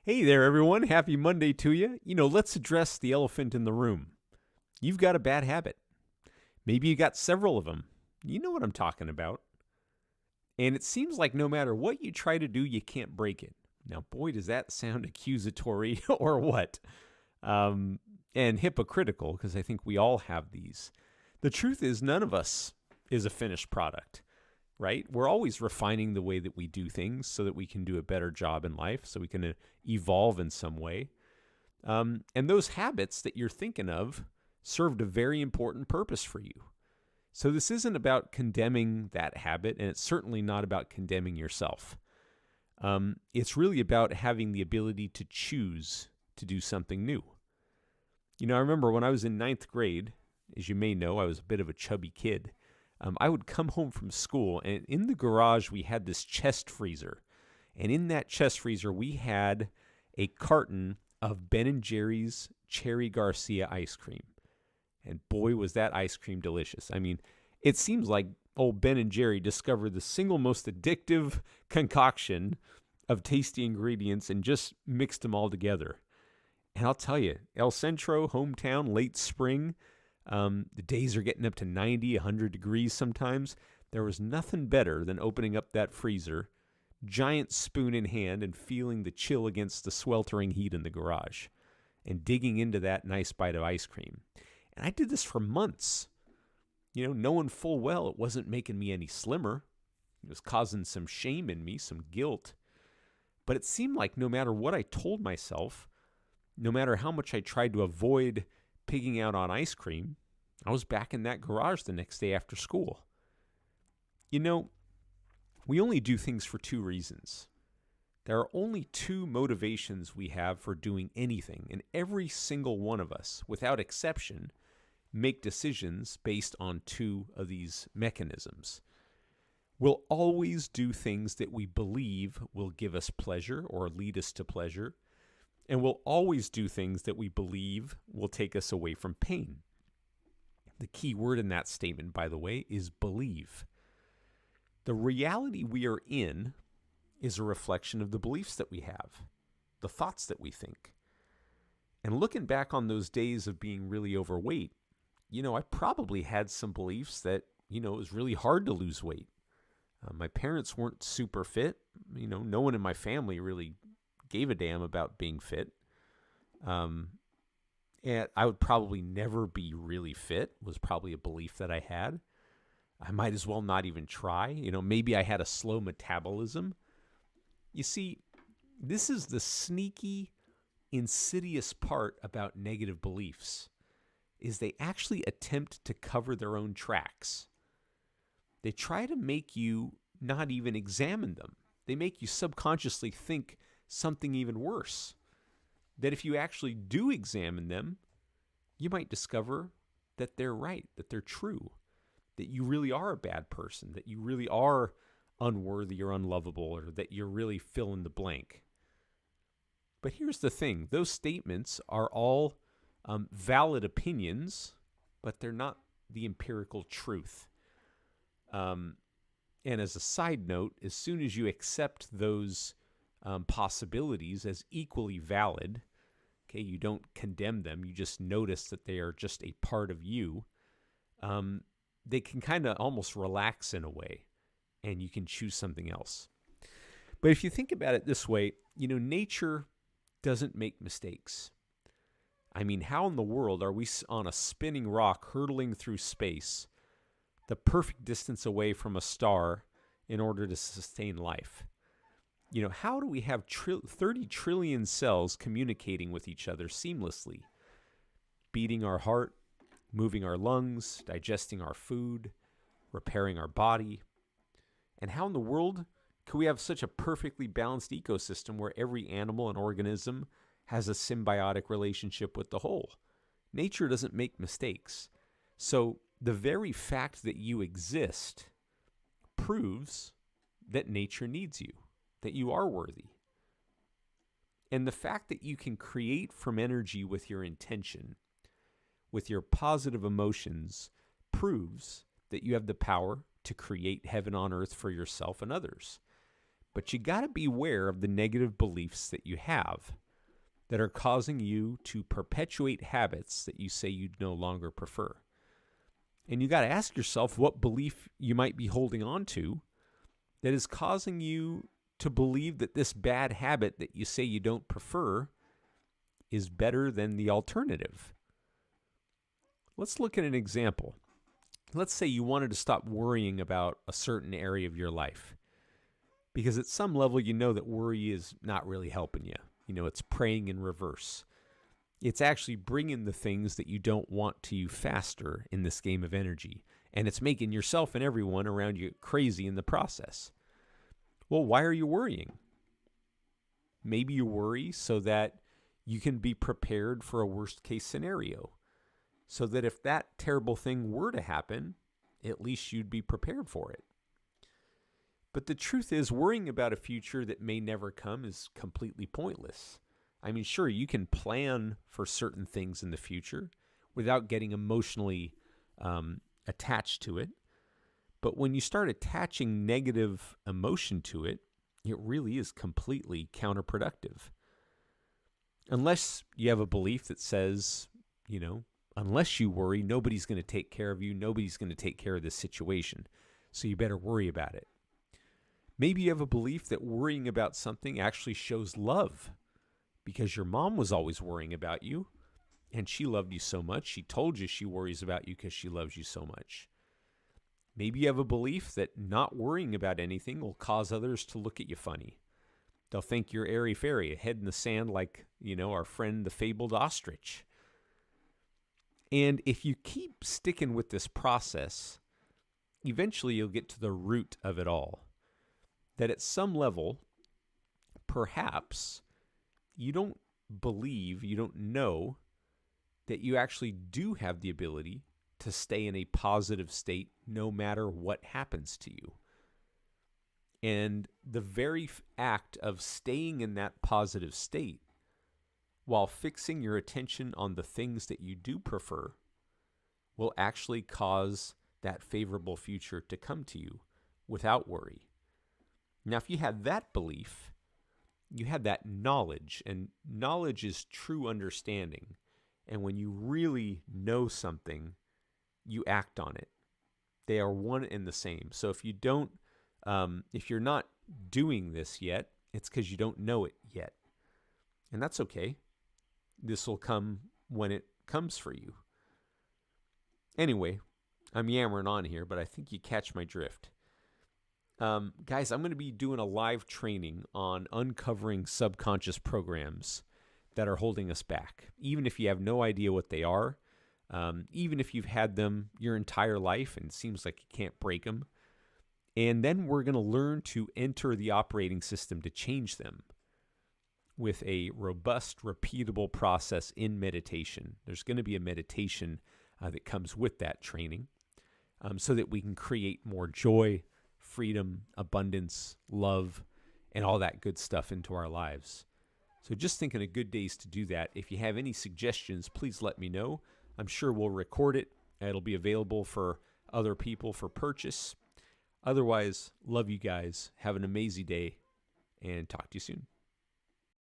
Hey there, everyone. Happy Monday to you. Let's address the elephant in the room. You've got a bad habit. Maybe you got several of them. You know what I'm talking about. And it seems like no matter what you try to do, you can't break it. Now, boy, does that sound accusatory or what? And hypocritical, because I think we all have these. The truth is, none of us is a finished product, right? We're always refining the way that we do things so that we can do a better job in life, so we can evolve in some way. And those habits that you're thinking of served a very important purpose for you. So this isn't about condemning that habit, and it's certainly not about condemning yourself. It's really about having the ability to choose to do something new. I remember when I was in ninth grade, as you may know, I was a bit of a chubby kid. I would come home from school, and in the garage, we had this chest freezer. And in that chest freezer, we had a carton of Ben & Jerry's Cherry Garcia ice cream. And boy, was that ice cream delicious. I mean, it seems like old Ben & Jerry discovered the single most addictive concoction of tasty ingredients and just mixed them all together. And I'll tell you, El Centro, hometown, late spring, the days are getting up to 90, 100 degrees sometimes. There was nothing better than opening up that freezer, giant spoon in hand, and feeling the chill against the sweltering heat in the garage and digging into that nice bite of ice cream. And I did this for months, knowing full well it wasn't making me any slimmer. It was causing some shame in me, some guilt. But it seemed like no matter what I told myself, no matter how much I tried to avoid pigging out on ice cream, I was back in that garage the next day after school. We only do things for two reasons. There are only two motivations we have for doing anything, and every single one of us, without exception, make decisions based on two of these mechanisms. We'll always do things that we believe will give us pleasure or lead us to pleasure, and we'll always do things that we believe will take us away from pain. The key word in that statement, by the way, is believe. The reality we are in is a reflection of the beliefs that we have, the thoughts that we think. And looking back on those days of being really overweight, I probably had some beliefs that, it was really hard to lose weight. My parents weren't super fit. No one in my family really gave a damn about being fit. And I would probably never be really fit was probably a belief that I had. I might as well not even try. Maybe I had a slow metabolism. You see, this is the sneaky, insidious part about negative beliefs, is they actually attempt to cover their own tracks. They try to make you not even examine them. They make you subconsciously think something even worse. That if you actually do examine them, you might discover that they're right, that they're true, that you really are a bad person, that you really are unworthy or unlovable, or that you're really fill in the blank. But here's the thing. Those statements are all valid opinions, but they're not the empirical truth. And as a side note, as soon as you accept those possibilities as equally valid, okay, you don't condemn them, you just notice that they are just a part of you, they can kind of almost relax in a way, and you can choose something else. But if you think about it this way, nature doesn't make mistakes. I mean, how in the world are we on a spinning rock hurtling through space, the perfect distance away from a star in order to sustain life? How do we have 30 trillion cells communicating with each other seamlessly, beating our heart, moving our lungs, digesting our food, repairing our body? And how in the world can we have such a perfectly balanced ecosystem where every animal and organism has a symbiotic relationship with the whole? Nature doesn't make mistakes. So the very fact that you exist proves that nature needs you, that you are worthy. And the fact that you can create from energy with your intention, with your positive emotions, proves that you have the power to create heaven on earth for yourself and others. But you got to be aware of the negative beliefs that you have that are causing you to perpetuate habits that you say you no longer prefer. And you got to ask yourself what belief you might be holding on to that is causing you to believe that this bad habit that you say you don't prefer is better than the alternative. Let's look at an example. Let's say you wanted to stop worrying about a certain area of your life, because at some level you know that worry is not really helping you. You know, it's praying in reverse. It's actually bringing the things that you don't want to you faster in this game of energy, and it's making yourself and everyone around you crazy in the process. Well, why are you worrying? Maybe you worry so that you can be prepared for a worst case scenario, so that if that terrible thing were to happen, at least you'd be prepared for it. But the truth is, worrying about a future that may never come is completely pointless. I mean, sure, you can plan for certain things in the future without getting emotionally attached to it. But when you start attaching negative emotion to it, it really is completely counterproductive. Unless you have a belief that says, you know, unless you worry, nobody's going to take care of you. Nobody's going to take care of this situation. So you better worry about it. Maybe you have a belief that worrying about something actually shows love, because your mom was always worrying about you and she loved you so much. She told you she worries about you because she loves you so much. Maybe you have a belief that not worrying about anything will cause others to look at you funny. They'll think you're airy-fairy, a head in the sand like, you know, our friend the fabled ostrich. And if you keep sticking with this process, eventually you'll get to the root of it all. That at some level, perhaps, you don't believe, you don't know that you actually do have the ability to stay in a positive state no matter what happens to you. And the very act of staying in that positive state while fixing your attention on the things that you do prefer will actually cause that favorable future to come to you without worry. Now, if you had that belief, you had that knowledge, and knowledge is true understanding. And when you really know something, you act on it. They are one and the same. So if you're not doing this yet, it's because you don't know it yet. And that's okay. This will come when it comes for you. Anyway, I'm yammering on here, but I think you catch my drift. Guys, I'm going to be doing a live training on uncovering subconscious programs that are holding us back. Even if you have no idea what they are, even if you've had them your entire life and it seems like you can't break them. And then we're going to learn to enter the operating system to change them with a robust, repeatable process in meditation. There's going to be a meditation that comes with that training so that we can create more joy, freedom, abundance, love, and all that good stuff into our lives. So just thinking of good days to do that. If you have any suggestions, please let me know. I'm sure we'll record it. It'll be available for other people for purchase. Otherwise, love you guys. Have an amazing day and talk to you soon.